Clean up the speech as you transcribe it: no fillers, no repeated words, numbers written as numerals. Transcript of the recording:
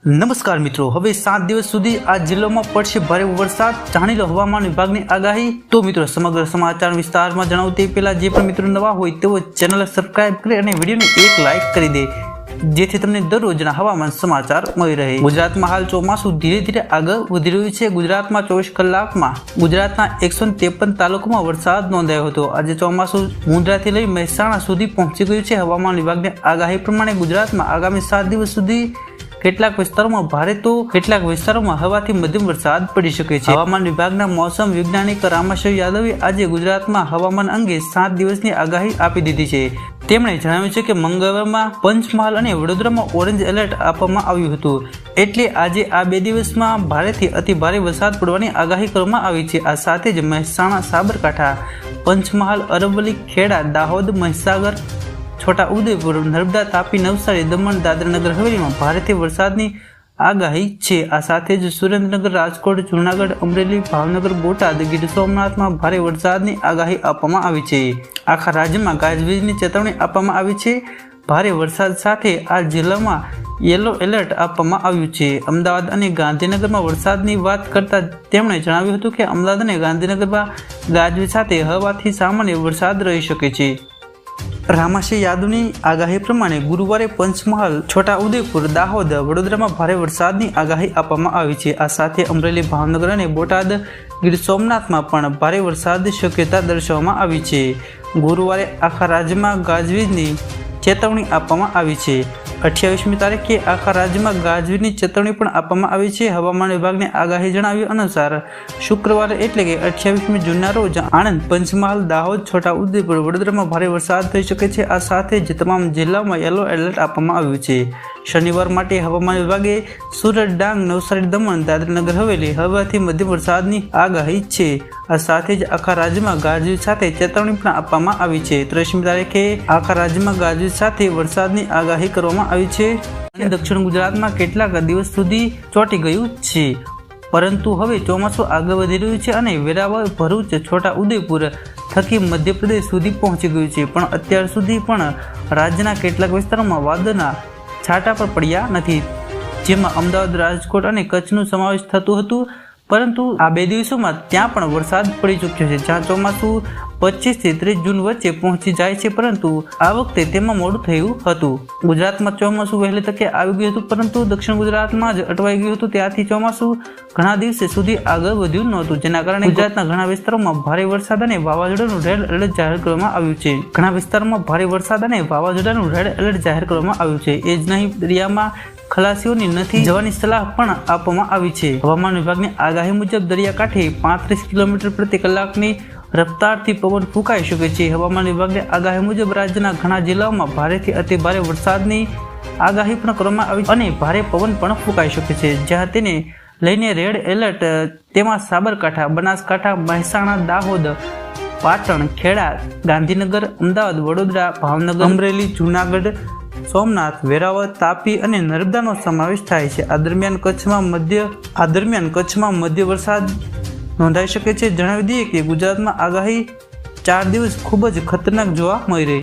નમસ્કાર મિત્રો, હવે 7 દિવસ સુધી આ જિલ્લામાં પડશે ભારે વરસાદ, જાણી લો હવામાન વિભાગની આગાહી। તો મિત્રો સમગ્ર સમાચાર વિસ્તારમાં જણાવું તે પહેલા જે પણ મિત્રો નવા હોય તેઓ ચેનલ સબસ્ક્રાઇબ કરી અને વિડીયોને એક લાઇક કરી દે, જેથી તમને દરરોજના હવામાન સમાચાર મળી રહે। ગુજરાતમાં હાલ ચોમાસું ધીરે ધીરે આગળ વધી રહ્યું છે। ગુજરાતમાં 24 કલાકમાં ગુજરાતના 153 તાલુકામાં વરસાદ નોંધાયો હતો। આજે ચોમાસું મુંદ્રાથી લઈ મહેસાણા સુધી પહોંચી ગયું છે। હવામાન વિભાગની આગાહી પ્રમાણે ગુજરાતમાં આગામી 7 દિવસ સુધી કેટલાક વિસ્તારોમાં ભારે તો કેટલાક વિસ્તારોમાં હળવાથી મધ્યમ વરસાદ પડી શકે છે। હવામાન વિભાગના મોસમ વૈજ્ઞાનિક રામાશય યાદવે આજે ગુજરાતમાં હવામાન અંગે 7 દિવસની આગાહી આપી દીધી છે। તેમણે જણાવ્યું છે કે મંગળવારમાં પંચમહાલ અને વડોદરામાં ઓરેન્જ એલર્ટ આપવામાં આવ્યું હતું, એટલે આજે આ 2 દિવસમાં ભારેથી અતિ ભારે વરસાદ પડવાની આગાહી કરવામાં આવી છે। આ સાથે જ મહેસાણા, સાબરકાંઠા, પંચમહાલ, અરવલ્લી, ખેડા, દાહોદ, મહીસાગર, છોટા ઉદેપુર, નર્મદા, તાપી, નવસારી, દમણ, દાદરા નગર હવેલીમાં ભારેથી વરસાદની આગાહી છે। આ સાથે જ સુરેન્દ્રનગર, રાજકોટ, જૂનાગઢ, અમરેલી, ભાવનગર, બોટાદ, ગીર સોમનાથમાં ભારે વરસાદની આગાહી આપવામાં આવી છે। આખા રાજ્યમાં ગાજવીજની ચેતવણી આપવામાં આવી છે। ભારે વરસાદ સાથે આ જિલ્લામાં યલો એલર્ટ આપવામાં આવ્યું છે। અમદાવાદ અને ગાંધીનગરમાં વરસાદની વાત કરતા તેમણે જણાવ્યું હતું કે અમદાવાદ અને ગાંધીનગરમાં ગાજવીજ સાથે હળવાથી સામાન્ય વરસાદ રહી શકે છે। રામાશય યાદવની આગાહી પ્રમાણે ગુરુવારે પંચમહાલ, છોટા ઉદેપુર, દાહોદ, વડોદરામાં ભારે વરસાદની આગાહી આપવામાં આવી છે। આ સાથે અમરેલી, ભાવનગર અને બોટાદ, ગીર સોમનાથમાં પણ ભારે વરસાદની શક્યતા દર્શાવવામાં આવી છે। ગુરુવારે આખા રાજ્યમાં ગાજવીજની ચેતવણી આપવામાં આવી છે। 28મી તારીખે આખા રાજ્યમાં ગાજવીજની ચેતવણી પણ આપવામાં આવી છે। હવામાન વિભાગની આગાહી જણાવ્યા અનુસાર શુક્રવારે એટલે કે 28મી જૂનના રોજ આણંદ, પંચમહાલ, દાહોદ, છોટા ઉદેપુર, વડોદરામાં ભારે વરસાદ થઈ શકે છે। આ સાથે જ તમામ જિલ્લાઓમાં યલો એલર્ટ આપવામાં આવ્યું છે। શનિવાર માટે હવામાન વિભાગે સુરત, ડાંગ, નવસારી, દમણ, દાદરા નગર હવેલી હળવાથી મધ્યમ વરસાદની આગાહી છે। આ સાથે જ આખા રાજ્યમાં ગાજવીજ સાથે ચેતવણી પણ આપવામાં આવી છે। 30મી તારીખે આખા રાજ્યમાં ગાજવીજ સાથે વરસાદની આગાહી કરવામાં આવી છે અને દક્ષિણ ગુજરાતમાં કેટલાક દિવસ સુધી ચોંટી ગયું છે, પરંતુ હવે ચોમાસું આગળ વધી રહ્યું છે અને વેરાવળ, ભરૂચ, છોટા ઉદેપુર થકી મધ્યપ્રદેશ સુધી પહોંચી ગયું છે। પણ અત્યાર સુધી પણ રાજ્યના કેટલાક વિસ્તારોમાં વાદળના છાંટા પણ પડ્યા નથી, જેમાં અમદાવાદ, રાજકોટ અને કચ્છનો સમાવેશ થતું હતું, પરંતુ આ 2 દિવસોમાં ત્યાં પણ વરસાદ પડી ચૂક્યો છે, જ્યાં ચોમાસું 25 થી 30 જૂન વચ્ચે પહોંચી જાય છે, પરંતુ આ વખતે તેમાં મોડું થયું હતું। ગુજરાતમાં ચોમાસું વહેલી તકે આવી ગયું હતું, પરંતુ દક્ષિણ ગુજરાતમાં જ અટવાઈ ગયું હતું। ત્યાંથી ચોમાસું ઘણા દિવસ સુધી આગળ વધ્યું નહોતું, જેના કારણે ગુજરાતના ઘણા વિસ્તારોમાં ભારે વરસાદ અને વાવાઝોડાનું રેડ એલર્ટ જાહેર કરવામાં આવ્યું છે। ઘણા વિસ્તારોમાં ભારે વરસાદ અને વાવાઝોડાનું રેડ એલર્ટ જાહેર કરવામાં આવ્યું છે। એ જ નહીં, દરિયામાં ખલાસીઓની નથી જવાની સલાહ પણ આપવામાં આવી છે। હવામાન વિભાગની આગાહી મુજબ દરિયાકાંઠે 35 કિલોમીટર પ્રતિ કલાકની રફતારથી પવન ફૂંકાઈ શકે છે। હવામાન વિભાગની આગાહી મુજબ રાજ્યના ઘણા જિલ્લાઓમાં ભારેથી અતિ ભારે વરસાદની આગાહી પણ કરવામાં આવી અને ભારે પવન પણ ફૂંકાઈ શકે છે, જ્યાં તેને લઈને રેડ એલર્ટ તેમાં સાબરકાંઠા, બનાસકાંઠા, મહેસાણા, દાહોદ, પાટણ, ખેડા, ગાંધીનગર, અમદાવાદ, વડોદરા, ભાવનગર, અમરેલી, જૂનાગઢ, સોમનાથ, વેરાવળ, તાપી અને નર્મદાનો સમાવેશ થાય છે। આ દરમિયાન કચ્છમાં મધ્ય વરસાદ નોંધાઈ શકે છે। જણાવી દઈએ કે ગુજરાતમાં આગાહી 4 દિવસ ખૂબ જ ખતરનાક જોવા મળી રહી।